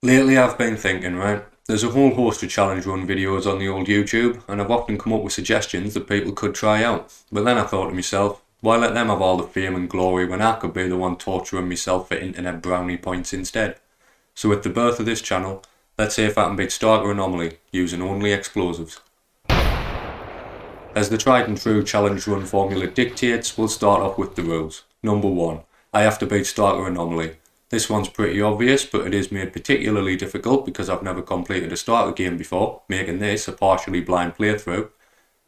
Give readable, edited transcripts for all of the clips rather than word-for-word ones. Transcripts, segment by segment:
Lately I've been thinking, right, there's a whole host of challenge run videos on the old YouTube, and I've often come up with suggestions that people could try out. But then I thought to myself, why let them have all the fame and glory when I could be the one torturing myself for internet brownie points instead? So with the birth of this channel, let's see if I can beat Stalker Anomaly using only explosives. As the tried and true challenge run formula dictates, we'll start off with the rules. Number 1. I have to beat Stalker Anomaly. This one's pretty obvious, but it is made particularly difficult because I've never completed a starter game before, making this a partially blind playthrough.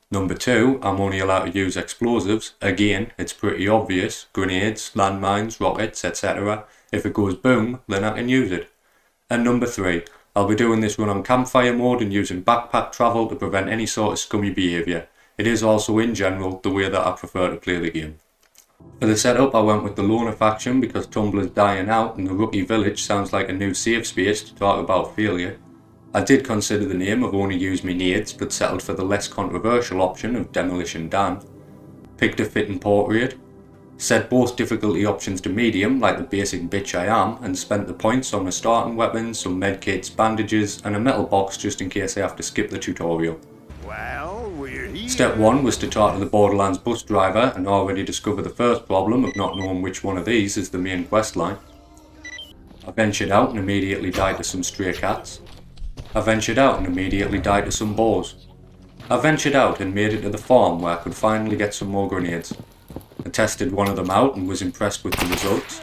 Number 2, I'm only allowed to use explosives. Again, it's pretty obvious. Grenades, landmines, rockets, etc. If it goes boom, then I can use it. And number 3, I'll be doing this run on campfire mode and using backpack travel to prevent any sort of scummy behaviour. It is also in general the way that I prefer to play the game. For the setup I went with the loner faction because Tumblr's dying out and the rookie village sounds like a new safe space to talk about failure. I did consider the name of only use me nades but settled for the less controversial option of Demolition Dan. Picked a fitting portrait, set both difficulty options to medium like the basic bitch I am, and spent the points on my starting weapons, some medkits, bandages and a metal box just in case I have to skip the tutorial. Well, we're here. Step 1 was to talk to the Borderlands bus driver and already discover the first problem of not knowing which one of these is the main quest line. I ventured out and immediately died to some stray cats. I ventured out and immediately died to some boars. I ventured out and made it to the farm where I could finally get some more grenades. I tested one of them out and was impressed with the results.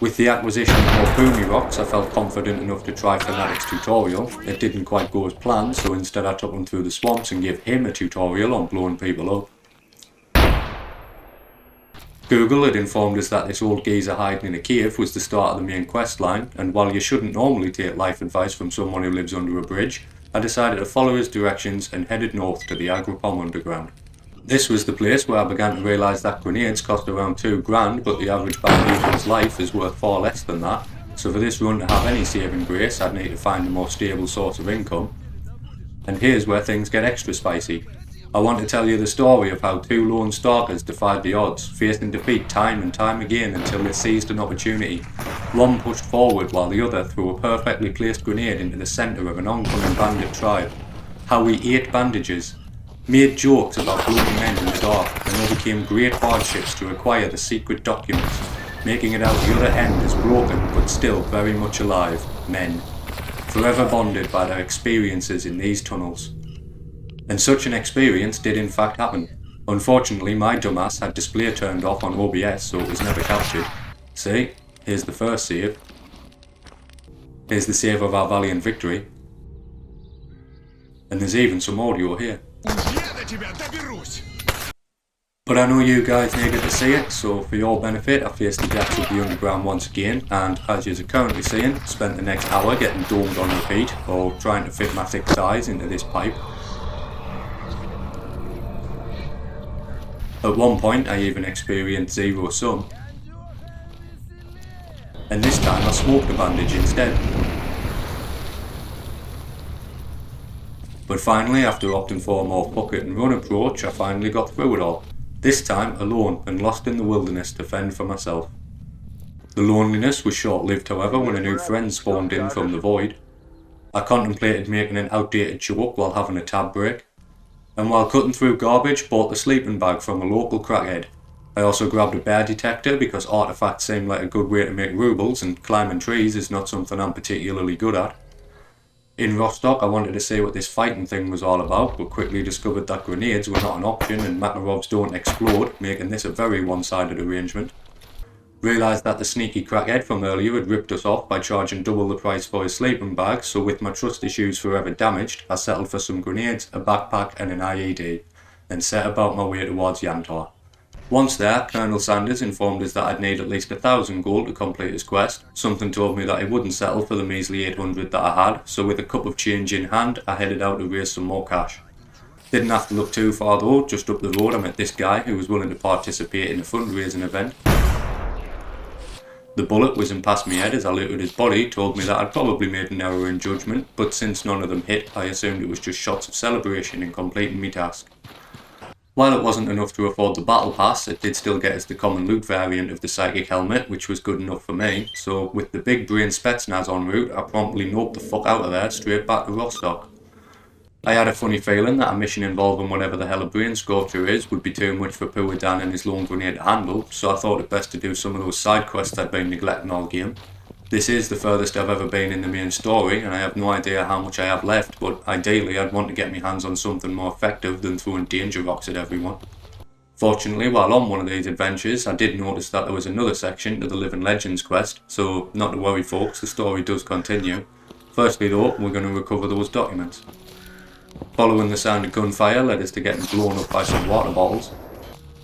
With the acquisition of more boomy rocks, I felt confident enough to try Fanatic's tutorial. It didn't quite go as planned, so instead I took him through the swamps and gave him a tutorial on blowing people up. Google had informed us that this old geezer hiding in a cave was the start of the main quest line, and while you shouldn't normally take life advice from someone who lives under a bridge, I decided to follow his directions and headed north to the Agripom Underground. This was the place where I began to realise that grenades cost around £2 but the average bandit's life is worth far less than that, so for this run to have any saving grace I'd need to find a more stable source of income. And here's where things get extra spicy. I want to tell you the story of how two lone stalkers defied the odds, facing defeat time and time again until they seized an opportunity. One pushed forward while the other threw a perfectly placed grenade into the centre of an oncoming bandit tribe. How we ate bandages, made jokes about blowing men in the dark, and overcame great hardships to acquire the secret documents, making it out the other end as broken but still very much alive men, forever bonded by their experiences in these tunnels. And such an experience did in fact happen. Unfortunately, my dumbass had display turned off on OBS, so it was never captured. See, here's the first save. Here's the save of our valiant victory. And there's even some audio here. But I know you guys needed to see it, so for your benefit I faced the depths of the underground once again, and as you're currently seeing, spent the next hour getting domed on repeat, or trying to fit my thick thighs into this pipe. At one point I even experienced zero sun, and this time I smoked a bandage instead. But finally, after opting for a more fuck it and run approach, I finally got through it all. This time alone and lost in the wilderness to fend for myself. The loneliness was short-lived however when a new friend spawned in from the void. I contemplated making an outdated joke while having a tab break. And while cutting through garbage, bought the sleeping bag from a local crackhead. I also grabbed a bear detector because artifacts seem like a good way to make rubles and climbing trees is not something I'm particularly good at. In Rostock I wanted to see what this fighting thing was all about, but quickly discovered that grenades were not an option and Makarovs don't explode, making this a very one-sided arrangement. Realised that the sneaky crackhead from earlier had ripped us off by charging double the price for his sleeping bag, so with my trust issues forever damaged, I settled for some grenades, a backpack and an IED, then set about my way towards Yantar. Once there, Colonel Sanders informed us that I'd need at least 1,000 gold to complete his quest. Something told me that he wouldn't settle for the measly 800 that I had, so with a cup of change in hand, I headed out to raise some more cash. Didn't have to look too far though, just up the road I met this guy who was willing to participate in a fundraising event. The bullet whizzing past my head as I looked at his body told me that I'd probably made an error in judgment, but since none of them hit, I assumed it was just shots of celebration in completing my task. While it wasn't enough to afford the battle pass, it did still get us the common loot variant of the psychic helmet, which was good enough for me, so with the big brain Spetsnaz en route, I promptly noped the fuck out of there straight back to Rostock. I had a funny feeling that a mission involving whatever the hell a brain scorcher is would be too much for poor Dan and his lone grenade to handle, so I thought it best to do some of those side quests I'd been neglecting all game. This is the furthest I've ever been in the main story, and I have no idea how much I have left, but ideally I'd want to get my hands on something more effective than throwing danger rocks at everyone. Fortunately, while on one of these adventures, I did notice that there was another section to the Living Legends quest, so not to worry folks, the story does continue. Firstly though, we're going to recover those documents. Following the sound of gunfire led us to getting blown up by some water bottles.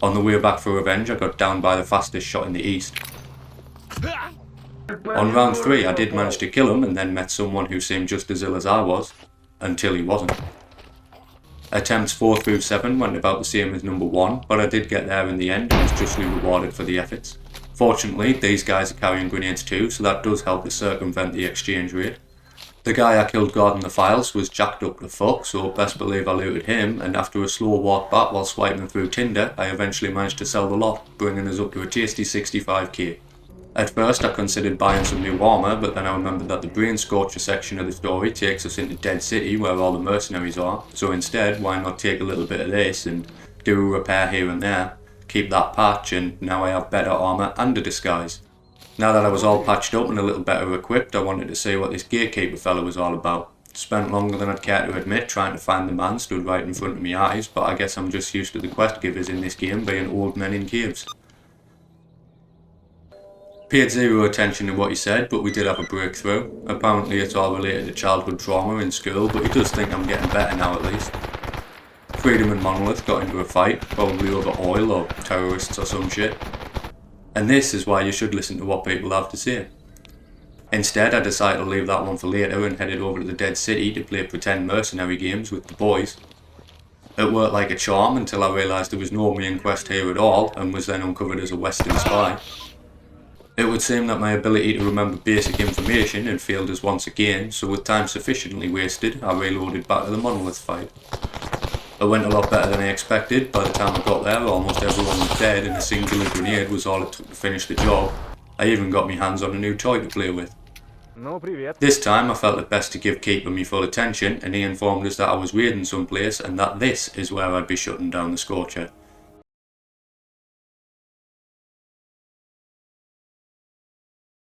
On the way back for revenge, I got downed by the fastest shot in the east. On round 3 I did manage to kill him and then met someone who seemed just as ill as I was, until he wasn't. Attempts 4 through 7 went about the same as number 1, but I did get there in the end and was justly rewarded for the efforts. Fortunately, these guys are carrying grenades too, so that does help to circumvent the exchange rate. The guy I killed guarding the files was jacked up to fuck, so best believe I looted him, and after a slow walk back while swiping through Tinder, I eventually managed to sell the lot, bringing us up to a tasty 65k. At first I considered buying some new armour, but then I remembered that the Brain Scorcher section of the story takes us into Dead City where all the mercenaries are, so instead why not take a little bit of this and do a repair here and there, keep that patch, and now I have better armour and a disguise. Now that I was all patched up and a little better equipped, I wanted to see what this gatekeeper fella was all about. Spent longer than I'd care to admit trying to find the man stood right in front of my eyes, but I guess I'm just used to the quest givers in this game being old men in caves. Paid zero attention to what he said, but we did have a breakthrough. Apparently it's all related to childhood trauma in school, but he does think I'm getting better now at least. Freedom and Monolith got into a fight, probably over oil or terrorists or some shit. And this is why you should listen to what people have to say. Instead, I decided to leave that one for later and headed over to the Dead City to play pretend mercenary games with the boys. It worked like a charm until I realised there was no main quest here at all and was then uncovered as a Western spy. It would seem that my ability to remember basic information had failed us once again, so with time sufficiently wasted, I reloaded back to the Monolith fight. It went a lot better than I expected. By the time I got there, almost everyone was dead and a singular grenade was all it took to finish the job. I even got my hands on a new toy to play with. This time I felt it best to give Keeper me full attention, and he informed us that I was raiding someplace and that this is where I'd be shutting down the Scorcher.